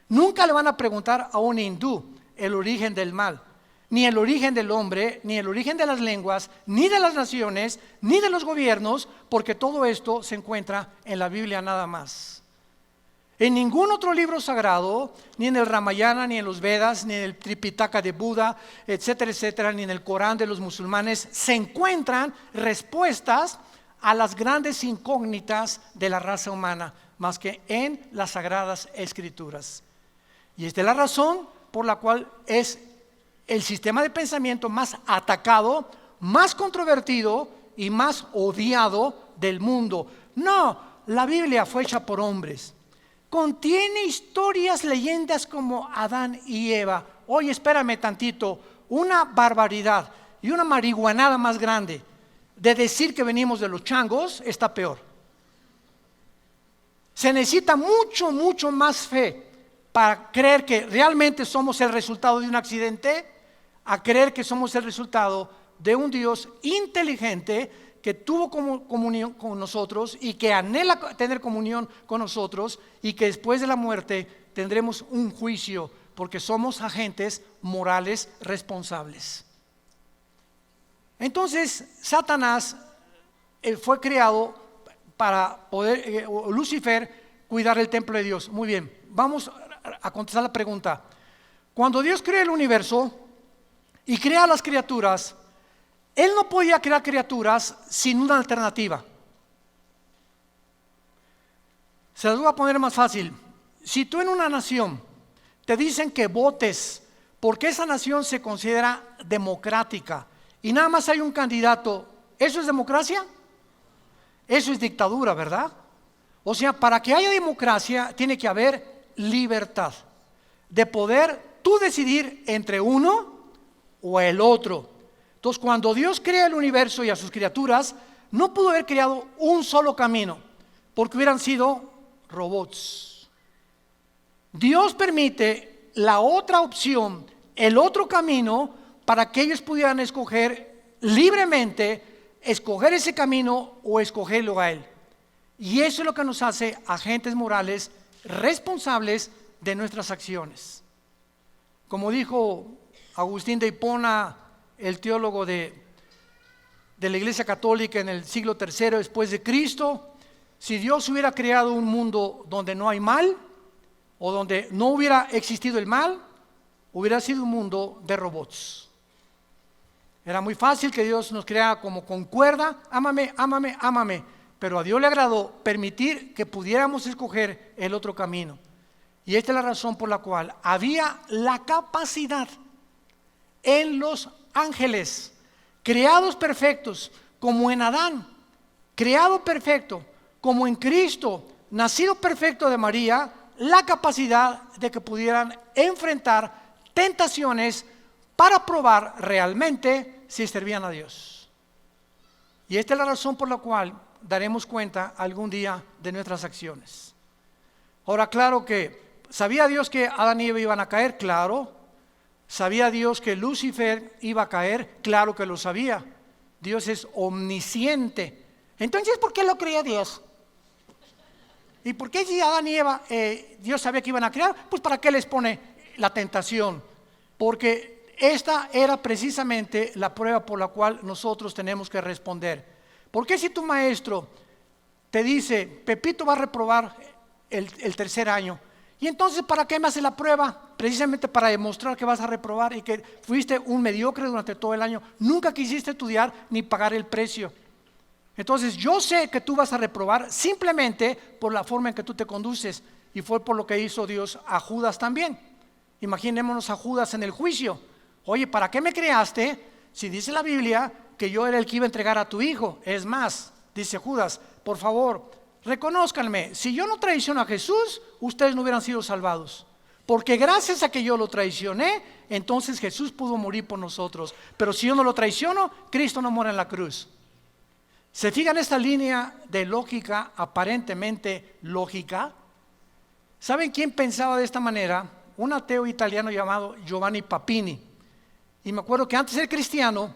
nunca le van a preguntar a un hindú el origen del mal, ni el origen del hombre, ni el origen de las lenguas, ni de las naciones, ni de los gobiernos, porque todo esto se encuentra en la Biblia nada más. En ningún otro libro sagrado, ni en el Ramayana, ni en los Vedas, ni en el Tripitaka de Buda, etcétera, etcétera, ni en el Corán de los musulmanes, se encuentran respuestas a las grandes incógnitas de la raza humana, más que en las Sagradas Escrituras. Y esta es la razón por la cual es el sistema de pensamiento más atacado, más controvertido y más odiado del mundo. No, la Biblia fue hecha por hombres. contiene historias, leyendas como Adán y Eva. Oye, espérame tantito, una barbaridad y una marihuanada más grande de decir que venimos de los changos está peor. Se necesita mucho más fe para creer que realmente somos el resultado de un accidente, a creer que somos el resultado de un Dios inteligente que tuvo comunión con nosotros y que anhela tener comunión con nosotros, y que después de la muerte tendremos un juicio porque somos agentes morales responsables. Entonces Satanás fue creado para poder, Lucifer, cuidar el templo de Dios. Muy bien, vamos a contestar la pregunta. Cuando Dios crea el universo y crea las criaturas, Él no podía crear criaturas sin una alternativa. Se las voy a poner más fácil. Si tú en una nación te dicen que votes porque esa nación se considera democrática y nada más hay un candidato, ¿eso es democracia? Eso es dictadura, ¿verdad? O sea, para que haya democracia tiene que haber libertad de poder tú decidir entre uno o el otro. Entonces, cuando Dios crea el universo y a sus criaturas, no pudo haber creado un solo camino, porque hubieran sido robots. Dios permite la otra opción, el otro camino, para que ellos pudieran escoger libremente, escoger ese camino o escogerlo a Él. Y eso es lo que nos hace agentes morales responsables de nuestras acciones. Como dijo Agustín de Hipona, el teólogo de la Iglesia Católica en el siglo III después de Cristo, si Dios hubiera creado un mundo donde no hay mal, o donde no hubiera existido el mal, hubiera sido un mundo de robots. Era muy fácil que Dios nos creara como con cuerda, ámame, ámame, ámame, pero a Dios le agradó permitir que pudiéramos escoger el otro camino. Y esta es la razón por la cual había la capacidad en los ángeles, creados perfectos, como en Adán, creado perfecto, como en Cristo, nacido perfecto de María, la capacidad de que pudieran enfrentar tentaciones para probar realmente si servían a Dios. Y esta es la razón por la cual daremos cuenta algún día de nuestras acciones. Ahora, claro que ¿sabía Dios que Adán y Eva iban a caer? Claro. ¿Sabía Dios que Lucifer iba a caer? Claro que lo sabía. Dios es omnisciente. Entonces, ¿por qué lo creía Dios? ¿Y por qué si Adán y Eva Dios sabía que iban a crear? Pues ¿para qué les pone la tentación? Porque esta era precisamente la prueba por la cual nosotros tenemos que responder. ¿Por qué si tu maestro te dice, Pepito va a reprobar el tercer año? Y entonces, ¿para qué me hace la prueba? Precisamente para demostrar que vas a reprobar y que fuiste un mediocre durante todo el año. Nunca quisiste estudiar ni pagar el precio. Entonces, yo sé que tú vas a reprobar simplemente por la forma en que tú te conduces. Y fue por lo que hizo Dios a Judas también. Imaginémonos a Judas en el juicio. Oye, ¿para qué me creaste si dice la Biblia que yo era el que iba a entregar a tu hijo? Es más, dice Judas, por favor, reconózcanme, si yo no traiciono a Jesús, ustedes no hubieran sido salvados. Porque gracias a que yo lo traicioné, entonces Jesús pudo morir por nosotros. Pero si yo no lo traiciono, Cristo no muere en la cruz. ¿Se fijan esta línea de lógica, aparentemente lógica? ¿Saben quién pensaba de esta manera? Un ateo italiano llamado Giovanni Papini. Y me acuerdo que antes de ser cristiano,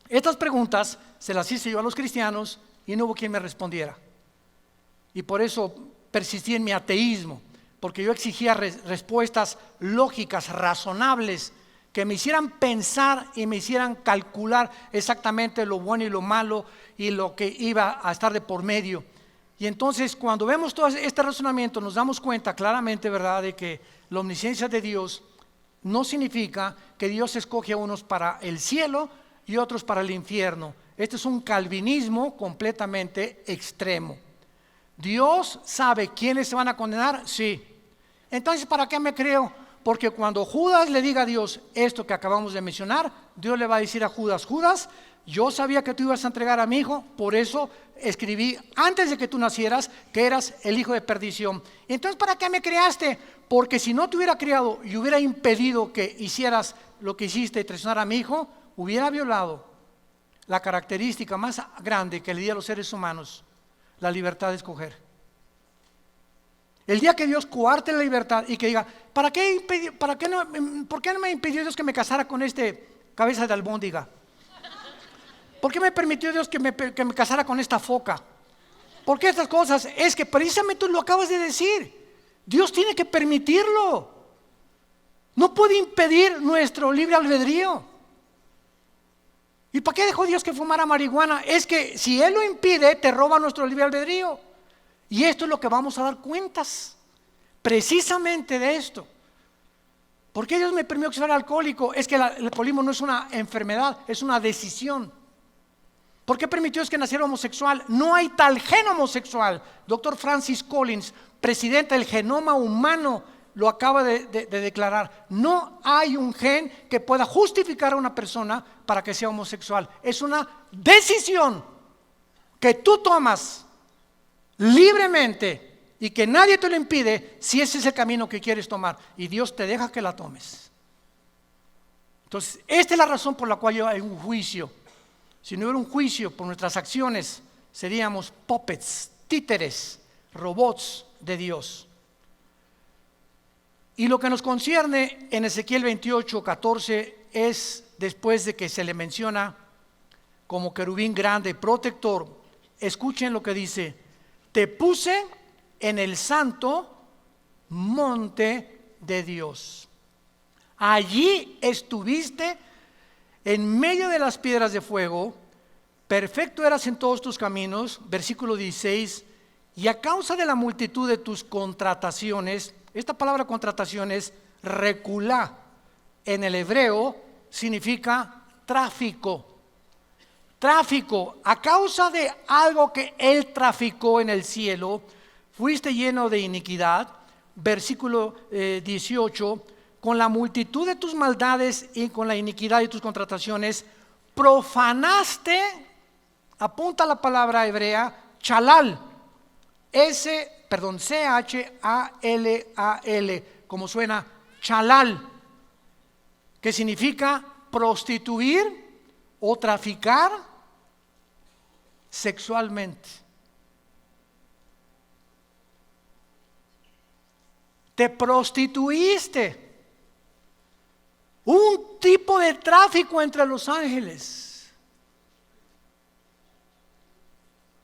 estas preguntas se las hice yo a los cristianos y no hubo quien me respondiera. Y por eso persistí en mi ateísmo, porque yo exigía respuestas lógicas, razonables, que me hicieran pensar y me hicieran calcular exactamente lo bueno y lo malo y lo que iba a estar de por medio. Y entonces, cuando vemos todo este razonamiento, nos damos cuenta claramente, ¿verdad?, de que la omnisciencia de Dios no significa que Dios escoge a unos para el cielo y otros para el infierno. Este es un calvinismo completamente extremo. ¿Dios sabe quiénes se van a condenar? Sí. Entonces, ¿para qué me creo? porque cuando Judas le diga a Dios esto que acabamos de mencionar, Dios le va a decir a Judas: Judas, yo sabía que tú ibas a entregar a mi hijo, por eso escribí antes de que tú nacieras que eras el hijo de perdición. Entonces, ¿para qué me creaste? Porque si no te hubiera creado y hubiera impedido que hicieras lo que hiciste y traicionar a mi hijo, hubiera violado la característica más grande que le di a los seres humanos: la libertad de escoger. El día que Dios coarte la libertad y que diga: ¿por qué no me impidió Dios que me casara con cabeza de albóndiga? ¿Por qué me permitió Dios que me casara con esta foca? ¿Por qué estas cosas? Es que precisamente tú lo acabas de decir. Dios tiene que permitirlo. No puede impedir nuestro libre albedrío. ¿Y para qué dejó Dios que fumara marihuana? Es que si Él lo impide, te roba nuestro libre albedrío. Y esto es lo que vamos a dar cuentas, precisamente de esto. ¿Por qué Dios me permitió que fuera alcohólico? Es que el alcoholismo no es una enfermedad, es una decisión. ¿Por qué permitió que naciera homosexual? No hay tal gen homosexual. Dr. Francis Collins, presidente del genoma humano, lo acaba de declarar. No hay un gen que pueda justificar a una persona para que sea homosexual. Es una decisión que tú tomas libremente y que nadie te lo impide si ese es el camino que quieres tomar, y Dios te deja que la tomes. Entonces, esta es la razón por la cual hay un juicio. Si no hubiera un juicio por nuestras acciones, seríamos puppets, títeres, robots de Dios. Y lo que nos concierne en Ezequiel 28:14 es, después de que se le menciona como querubín grande, protector, escuchen lo que dice: te puse en el santo monte de Dios. Allí estuviste en medio de las piedras de fuego, perfecto eras en todos tus caminos. Versículo 16, y a causa de la multitud de tus contrataciones, esta palabra contrataciones, reculá, en el hebreo significa tráfico. Tráfico, a causa de algo que Él traficó en el cielo, fuiste lleno de iniquidad. Versículo 18, con la multitud de tus maldades y con la iniquidad de tus contrataciones, profanaste, apunta la palabra hebrea, chalal, C-H-A-L-A-L, como suena, chalal, que significa prostituir o traficar sexualmente. Te prostituiste. Un tipo de tráfico entre los ángeles.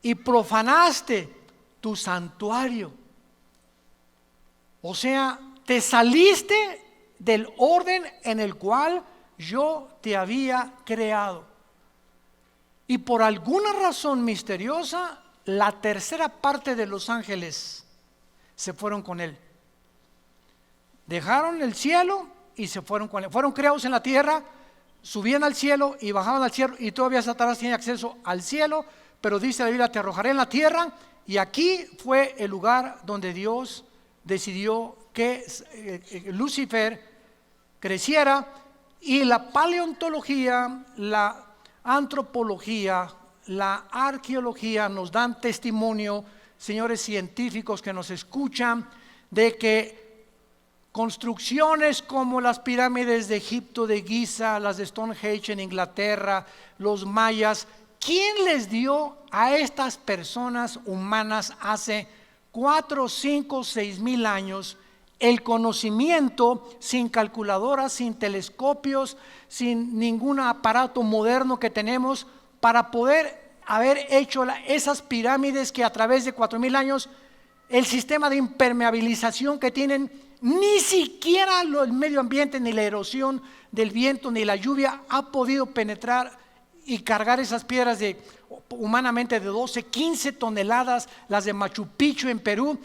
Y profanaste tu santuario. O sea, te saliste del orden en el cual yo te había creado. Y por alguna razón misteriosa, la tercera parte de los ángeles se fueron con Él. Dejaron el cielo y se fueron con Él. Fueron creados en la tierra, subían al cielo y bajaban al cielo, y todavía Satanás tiene acceso al cielo, pero dice la Biblia: te arrojaré en la tierra. Y aquí fue el lugar donde Dios decidió que Lucifer creciera. Y la paleontología, la antropología, la arqueología nos dan testimonio, señores científicos que nos escuchan, de que construcciones como las pirámides de Egipto, de Giza, las de Stonehenge en Inglaterra, los mayas, ¿quién les dio a estas personas humanas hace 4, 5, 6 mil años el conocimiento, sin calculadoras, sin telescopios, sin ningún aparato moderno que tenemos, para poder haber hecho esas pirámides que a través de 4,000 años, el sistema de impermeabilización que tienen, ni siquiera el medio ambiente, ni la erosión del viento, ni la lluvia ha podido penetrar y cargar esas piedras humanamente de 12, 15 toneladas, las de Machu Picchu en Perú?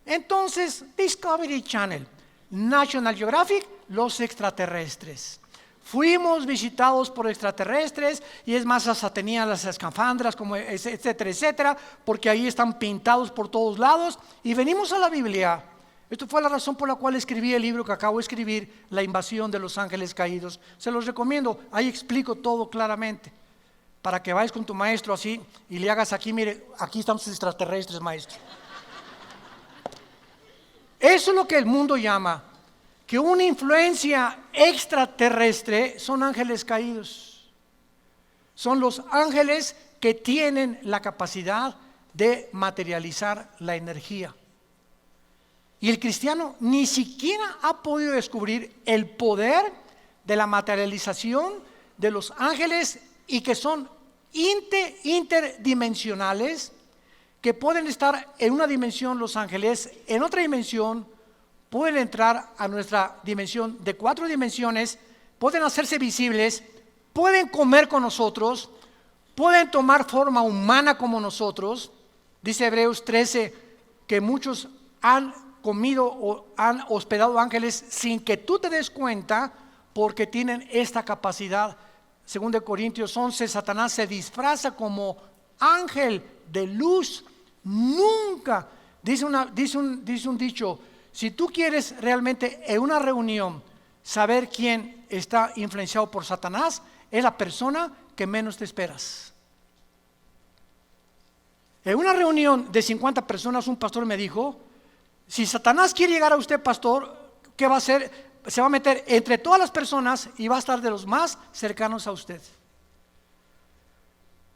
Entonces, Discovery Channel, National Geographic, los extraterrestres. Fuimos visitados por extraterrestres, y es más, hasta tenían las escafandras, como etcétera, etcétera, porque ahí están pintados por todos lados. Y venimos a la Biblia Esto fue la razón por la cual escribí el libro que acabo de escribir, La invasión de los ángeles caídos. Se los recomiendo, ahí explico todo claramente, para que vayas con tu maestro así y le hagas aquí, mire, aquí están sus extraterrestres, maestro. Eso es lo que el mundo llama, que una influencia extraterrestre son ángeles caídos. Son los ángeles que tienen la capacidad de materializar la energía. Y el cristiano ni siquiera ha podido descubrir el poder de la materialización de los ángeles y que son interdimensionales, que pueden estar en una dimensión los ángeles, en otra dimensión pueden entrar a nuestra dimensión de 4 dimensiones, pueden hacerse visibles, pueden comer con nosotros, pueden tomar forma humana como nosotros. Dice Hebreos 13 que muchos han comido o han hospedado ángeles sin que tú te des cuenta, porque tienen esta capacidad. Según de Corintios 11, Satanás se disfraza como ángel de luz. Nunca, dice un dicho, si tú quieres realmente en una reunión saber quién está influenciado por Satanás, es la persona que menos te esperas. En una reunión de 50 personas, un pastor me dijo: si Satanás quiere llegar a usted, pastor, ¿qué va a hacer? Se va a meter entre todas las personas y va a estar de los más cercanos a usted.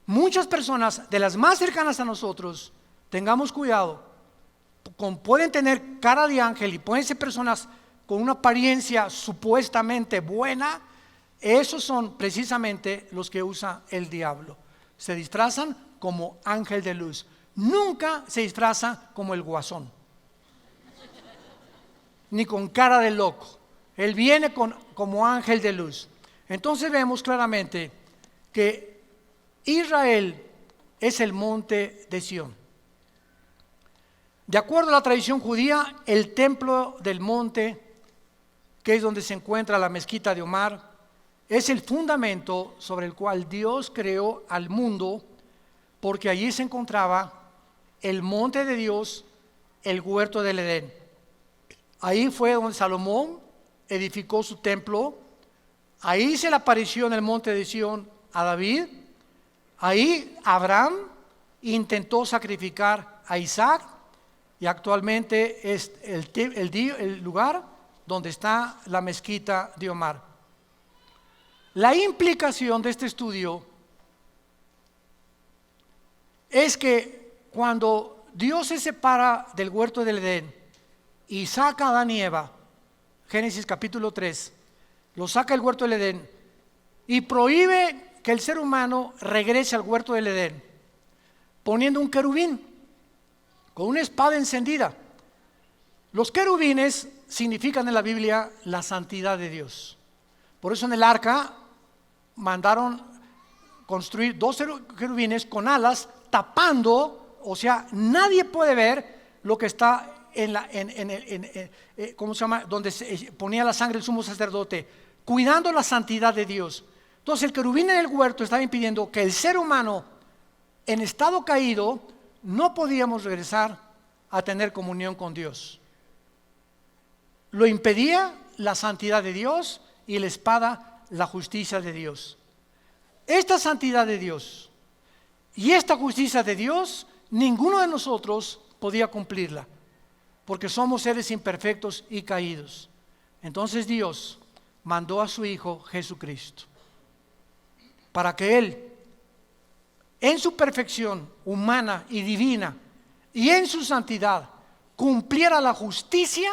Muchas personas de las más cercanas a nosotros, tengamos cuidado, pueden tener cara de ángel y pueden ser personas con una apariencia supuestamente buena. Esos son precisamente los que usa el diablo. Se disfrazan como ángel de luz. Nunca se disfraza como el guasón, ni con cara de loco. Él viene como ángel de luz. Entonces vemos claramente que Israel es el monte de Sión. De acuerdo a la tradición judía, el templo del monte, que es donde se encuentra la mezquita de Omar, es el fundamento sobre el cual Dios creó al mundo, porque allí se encontraba el monte de Dios, el huerto del Edén. Ahí fue donde Salomón edificó su templo. Ahí se le apareció en el monte de Sión a David. Ahí Abraham intentó sacrificar a Isaac, y actualmente es el lugar donde está la mezquita de Omar. La implicación de este estudio es que cuando Dios se separa del huerto del Edén y saca a Adán y Eva, Génesis capítulo 3, lo saca del huerto del Edén y prohíbe que el ser humano regrese al huerto del Edén, poniendo un querubín con una espada encendida. Los querubines significan en la Biblia la santidad de Dios. Por eso en el arca mandaron construir 2 querubines con alas tapando, o sea, nadie puede ver lo que está ¿cómo se llama? Donde se ponía la sangre el sumo sacerdote, cuidando la santidad de Dios. Entonces el querubín en el huerto estaba impidiendo que el ser humano en estado caído no podíamos regresar a tener comunión con Dios. Lo impedía la santidad de Dios y la espada, la justicia de Dios. Esta santidad de Dios y esta justicia de Dios, ninguno de nosotros podía cumplirla, porque somos seres imperfectos y caídos. Entonces Dios mandó a su Hijo Jesucristo para que Él, en su perfección humana y divina y en su santidad, cumpliera la justicia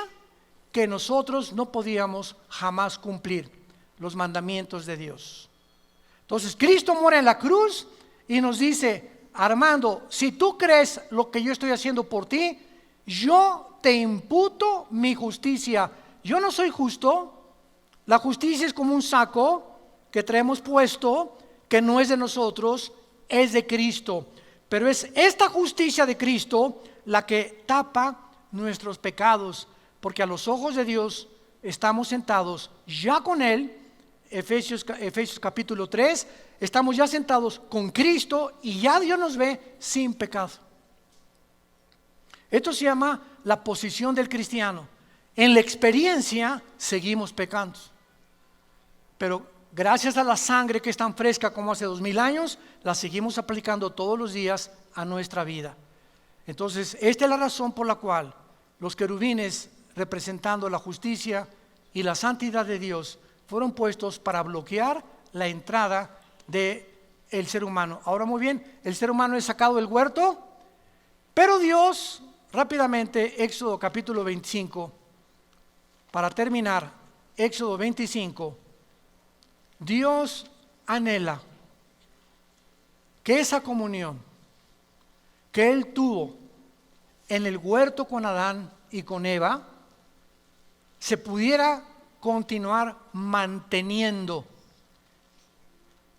que nosotros no podíamos jamás cumplir, los mandamientos de Dios. Entonces Cristo muere en la cruz y nos dice: Armando, si tú crees lo que yo estoy haciendo por ti, yo te imputo mi justicia. Yo no soy justo. La justicia es como un saco que traemos puesto, que no es de nosotros, es de Cristo. Pero es esta justicia de Cristo la que tapa nuestros pecados, porque a los ojos de Dios estamos sentados ya con Él. Efesios capítulo 3, estamos ya sentados con Cristo y ya Dios nos ve sin pecado. Esto se llama la posición del cristiano. En la experiencia seguimos pecando, pero gracias a la sangre que es tan fresca como hace 2000 años, la seguimos aplicando todos los días a nuestra vida. Entonces, esta es la razón por la cual los querubines, representando la justicia y la santidad de Dios, fueron puestos para bloquear la entrada del ser humano. Ahora, muy bien, el ser humano es sacado del huerto, pero Dios, rápidamente, Éxodo capítulo 25, para terminar, Éxodo 25, Dios anhela que esa comunión que Él tuvo en el huerto con Adán y con Eva se pudiera continuar manteniendo.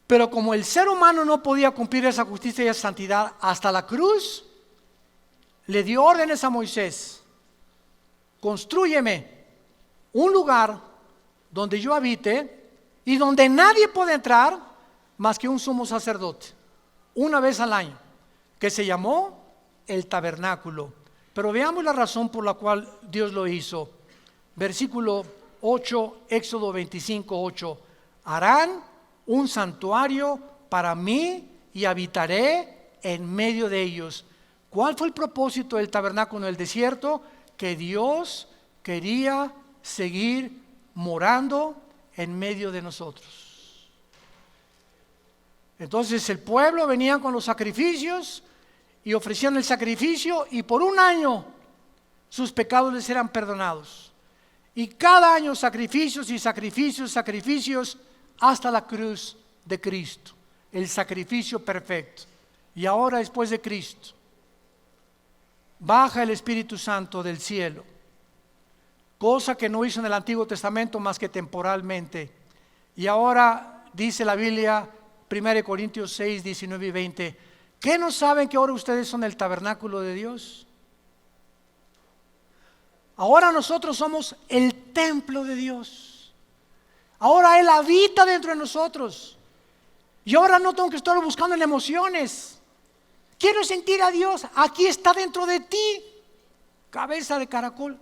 Pero como el ser humano no podía cumplir esa justicia y esa santidad hasta la cruz, le dio órdenes a Moisés: constrúyeme un lugar donde yo habite y donde nadie puede entrar más que un sumo sacerdote, una vez al año, que se llamó el tabernáculo. Pero veamos la razón por la cual Dios lo hizo. Versículo 8, Éxodo 25, 8. Harán un santuario para mí y habitaré en medio de ellos. ¿Cuál fue el propósito del tabernáculo en el desierto? Que Dios quería seguir morando en medio de nosotros. Entonces el pueblo venía con los sacrificios y ofrecían el sacrificio, y por un año sus pecados les eran perdonados. Y cada año sacrificios y sacrificios, sacrificios, hasta la cruz de Cristo, el sacrificio perfecto. Y ahora, después de Cristo, baja el Espíritu Santo del cielo, cosa que no hizo en el Antiguo Testamento más que temporalmente. Y ahora dice la Biblia, 1 Corintios 6, 19 y 20, ¿qué no saben que ahora ustedes son el tabernáculo de Dios? Ahora nosotros somos el templo de Dios. Ahora Él habita dentro de nosotros. Y ahora no tengo que estar buscando en emociones. Quiero sentir a Dios. Aquí está dentro de ti. Cabeza de caracol.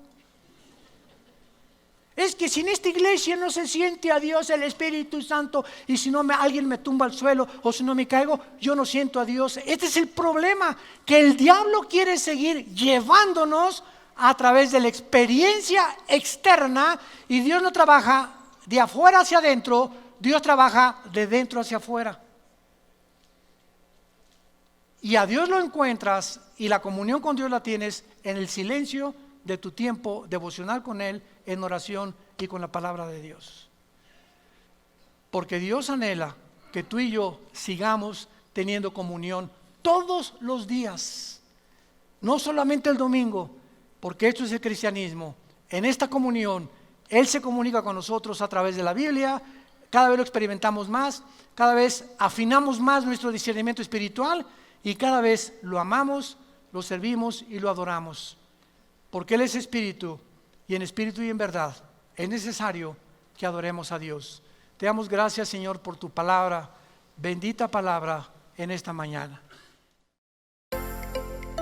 Es que si en esta iglesia no se siente a Dios, el Espíritu Santo, y si no alguien me tumba al suelo o si no me caigo, yo no siento a Dios. Este es el problema, que el diablo quiere seguir llevándonos a través de la experiencia externa, y Dios no trabaja de afuera hacia adentro, Dios trabaja de dentro hacia afuera. Y a Dios lo encuentras y la comunión con Dios la tienes en el silencio de tu tiempo devocional con Él, en oración y con la palabra de Dios. Porque Dios anhela que tú y yo sigamos teniendo comunión todos los días, no solamente el domingo, porque esto es el cristianismo. En esta comunión Él se comunica con nosotros a través de la Biblia. Cada vez lo experimentamos más, cada vez afinamos más nuestro discernimiento espiritual, y cada vez lo amamos, lo servimos y lo adoramos. Porque Él es espíritu, y en espíritu y en verdad es necesario que adoremos a Dios. Te damos gracias, Señor, por tu palabra, bendita palabra en esta mañana.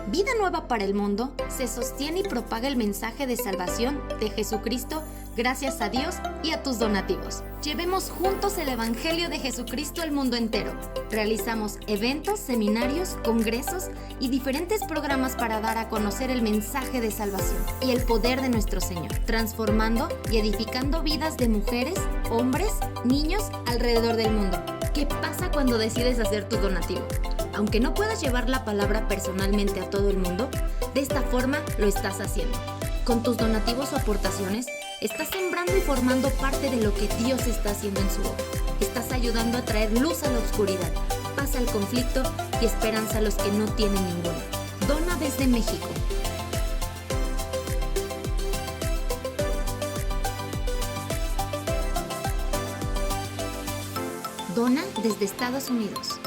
Vida Nueva para el Mundo se sostiene y propaga el mensaje de salvación de Jesucristo gracias a Dios y a tus donativos. Llevemos juntos el Evangelio de Jesucristo al mundo entero. Realizamos eventos, seminarios, congresos y diferentes programas para dar a conocer el mensaje de salvación y el poder de nuestro Señor, transformando y edificando vidas de mujeres, hombres, niños alrededor del mundo. ¿Qué pasa cuando decides hacer tu donativo? Aunque no puedas llevar la palabra personalmente a todo el mundo, de esta forma lo estás haciendo. Con tus donativos o aportaciones, estás sembrando y formando parte de lo que Dios está haciendo en su obra. Estás ayudando a traer luz a la oscuridad, paz al conflicto y esperanza a los que no tienen ninguna. Dona desde México. Dona desde Estados Unidos.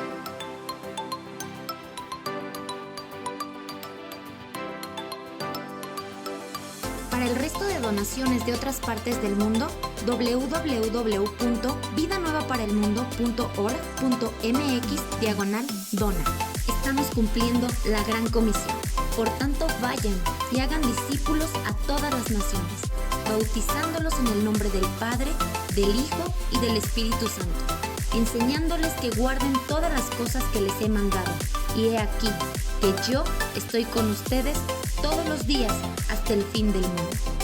Para el resto de donaciones de otras partes del mundo, www.vidanuevaparelmundo.org.mx/dona. Estamos cumpliendo la gran comisión. Por tanto, vayan y hagan discípulos a todas las naciones, bautizándolos en el nombre del Padre, del Hijo y del Espíritu Santo, enseñándoles que guarden todas las cosas que les he mandado. Y he aquí que yo estoy con ustedes todos los días hasta el fin del mundo.